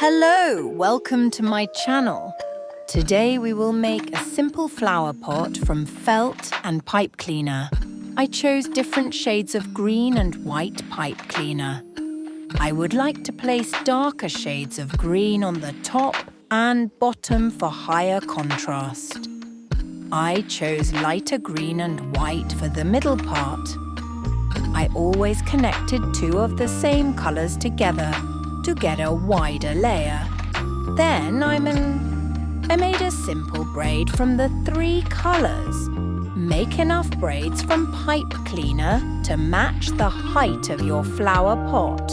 Hello, welcome to my channel. Today we will make a simple flower pot from felt and pipe cleaner. I chose different shades of green and white pipe cleaner. I would like to place darker shades of green on the top and bottom for higher contrast. I chose lighter green and white for the middle part. I always connected two of the same colors together to get a wider layer. Then I made a simple braid from the three colors. Make enough braids from pipe cleaner to match the height of your flower pot.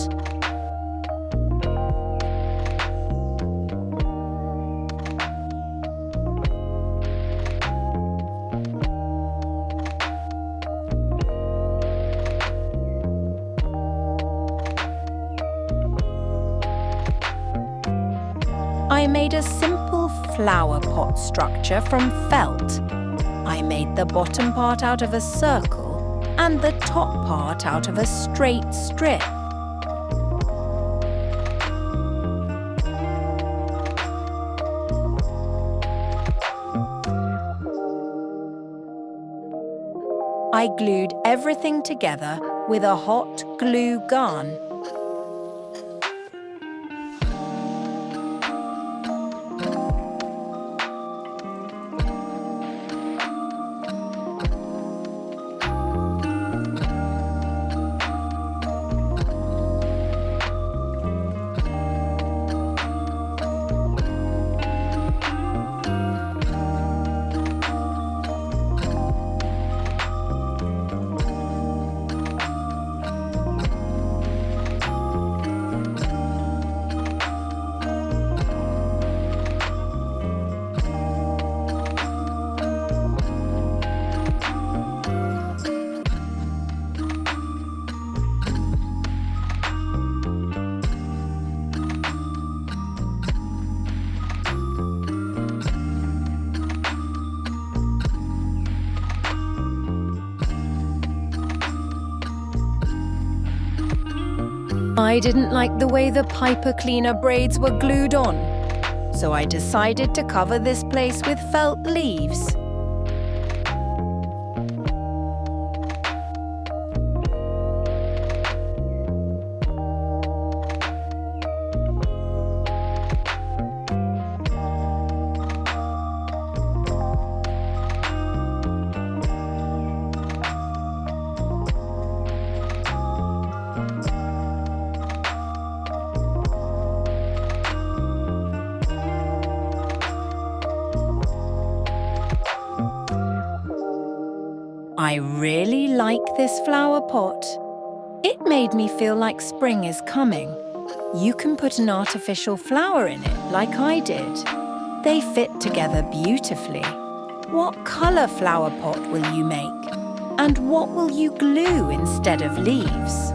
I made a simple flower pot structure from felt. I made the bottom part out of a circle and the top part out of a straight strip. I glued everything together with a hot glue gun. I didn't like the way the piper cleaner braids were glued on, so I decided to cover this place with felt leaves. I really like this flower pot. It made me feel like spring is coming. You can put an artificial flower in it, like I did. They fit together beautifully. What color flower pot will you make? And what will you glue instead of leaves?